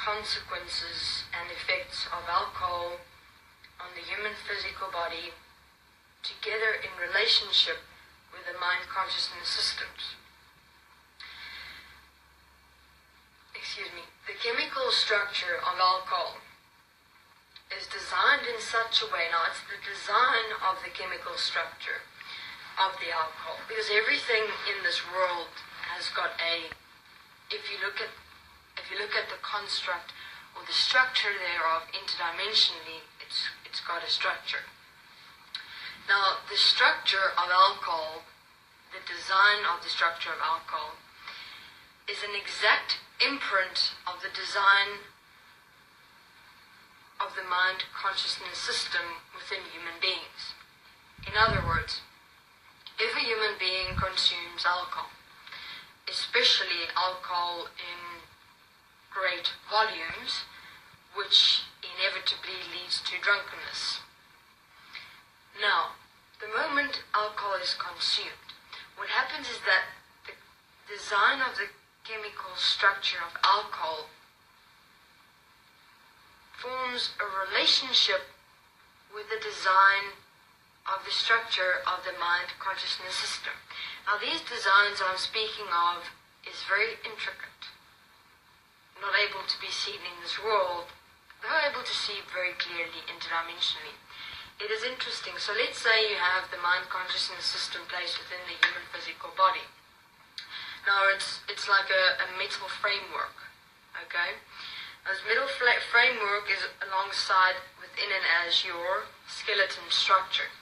consequences and effects of alcohol on the human physical body together in relationship with the mind consciousness systems. The chemical structure of alcohol is designed in such a way, now it's the design of the chemical structure of the alcohol, because everything in this world has got if you look at the construct or the structure thereof interdimensionally, it's got a structure. Now, the structure of alcohol, the design of the structure of alcohol, is an exact imprint of the design of the mind consciousness system within human beings. In other words, if a human being consumes alcohol, especially alcohol in great volumes, which inevitably leads to drunkenness. Now, the moment alcohol is consumed, what happens is that the design of the chemical structure of alcohol forms a relationship with the design of the structure of the mind consciousness system. Now, these designs I'm speaking of is very intricate, not able to be seen in this world, though able to see very clearly interdimensionally. It is interesting. So let's say you have the mind consciousness system placed within the human physical body. Now it's like a metal framework, okay? This metal framework is alongside within and as your skeleton structure.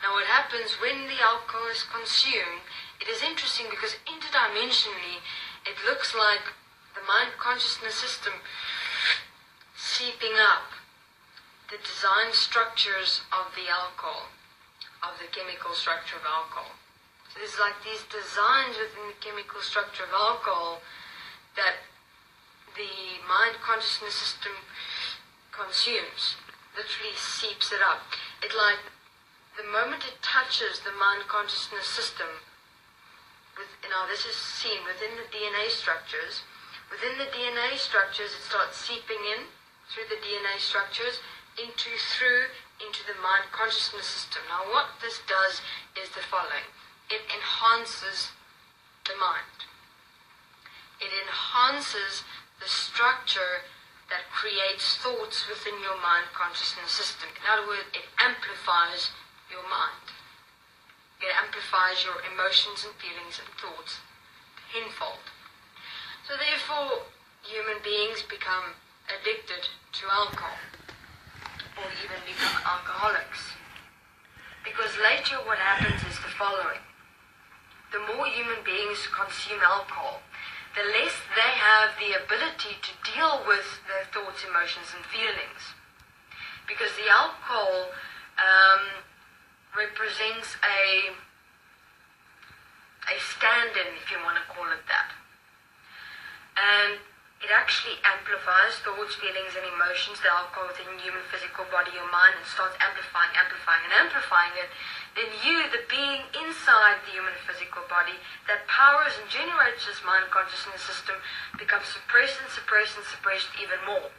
Now what happens when the alcohol is consumed, it is interesting because interdimensionally it looks like the mind consciousness system seeping up the design structures of the alcohol, of the chemical structure of alcohol. So there's like these designs within the chemical structure of alcohol that the mind consciousness system consumes, literally seeps it up. It like, the moment it touches the mind consciousness system, now this is seen within the DNA structures. Within the DNA structures, it starts seeping in through the DNA structures through into the mind consciousness system. Now what this does is the following. It enhances the mind. It enhances the structure that creates thoughts within your mind consciousness system. In other words, it amplifies your mind. It amplifies your emotions and feelings and thoughts tenfold. So therefore, human beings become addicted to alcohol, or even become alcoholics. Because later what happens is the following. The more human beings consume alcohol, the less they have the ability to deal with their thoughts, emotions, and feelings. Because the alcohol represents a stand-in, if you want to call it that. And it actually amplifies thoughts, feelings, and emotions, the alcohol within human physical body or mind, and starts amplifying it. Then you, the being inside the human physical body that powers and generates this mind consciousness system, becomes suppressed even more.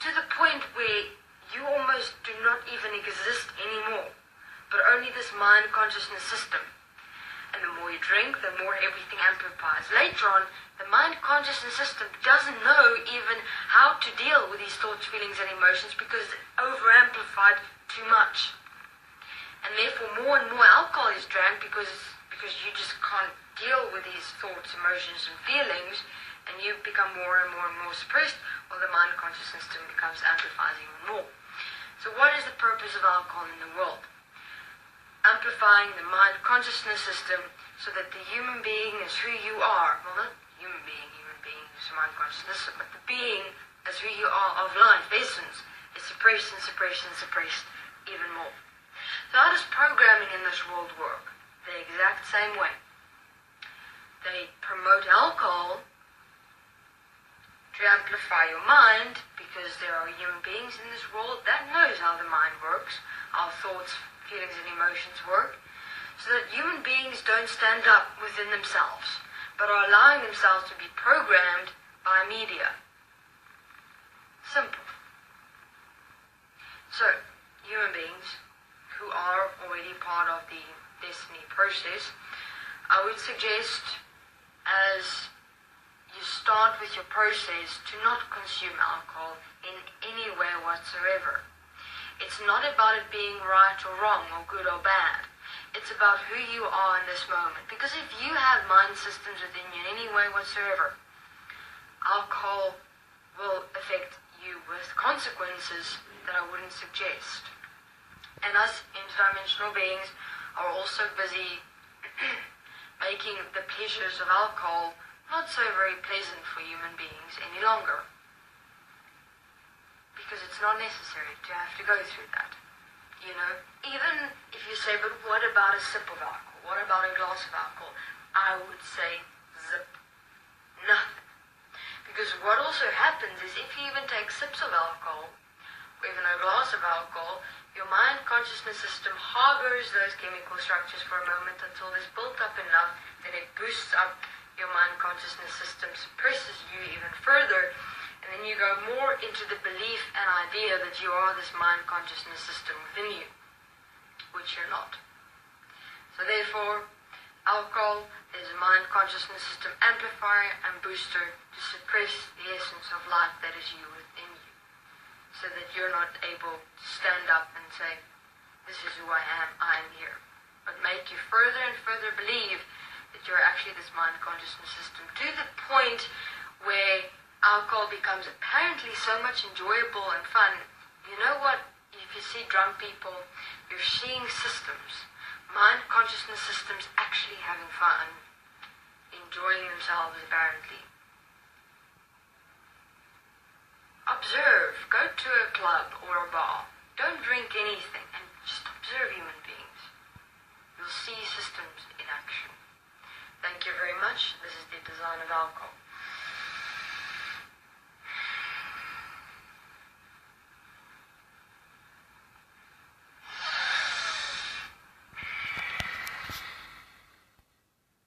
To the point where you almost do not even exist anymore, but only this mind consciousness system. And the more you drink, the more everything amplifies. Later on, the mind consciousness system doesn't know even how to deal with these thoughts, feelings, and emotions because it's over-amplified too much. And therefore more and more alcohol is drank because you just can't deal with these thoughts, emotions, and feelings, and you become more and more suppressed, while the mind consciousness system becomes amplified even more. So what is the purpose of alcohol in the world? Amplifying the mind consciousness system so that the human being is who you are. Well, not human being is mind consciousness, but the being as who you are of life, essence, is suppressed even more. So how does programming in this world work? The exact same way. They promote alcohol to amplify your mind because there are human beings in this world that knows how the mind works, how thoughts, feelings, and emotions work, so that human beings don't stand up within themselves, but are allowing themselves to be programmed by media. part of the destiny process, I would suggest, as you start with your process, to not consume alcohol in any way whatsoever. It's not about it being right or wrong or good or bad. It's about who you are in this moment. Because if you have mind systems within you in any way whatsoever, alcohol will affect you with consequences that I wouldn't suggest. And us interdimensional beings are also busy making the pleasures of alcohol not so very pleasant for human beings any longer. Because it's not necessary to have to go through that. You know, even if you say, but what about a sip of alcohol? What about a glass of alcohol? I would say, zip. Nothing. Because what also happens is if you even take sips of alcohol, or even a glass of alcohol, your mind consciousness system harbors those chemical structures for a moment until it's built up enough that it boosts up your mind consciousness system, suppresses you even further, and then you go more into the belief and idea that you are this mind consciousness system within you, which you're not. So therefore, alcohol is a mind consciousness system amplifier and booster to suppress the essence of life that is you within you, so that you're not able to stand up and say, this is who I am here. But make you further and further believe that you're actually this mind consciousness system, to the point where alcohol becomes apparently so much enjoyable and fun. You know what? If you see drunk people, you're seeing systems, mind consciousness systems actually having fun, enjoying themselves apparently. Observe. Go to a club or a bar. Don't drink anything and just observe human beings. You'll see systems in action. Thank you very much. This is the design of alcohol.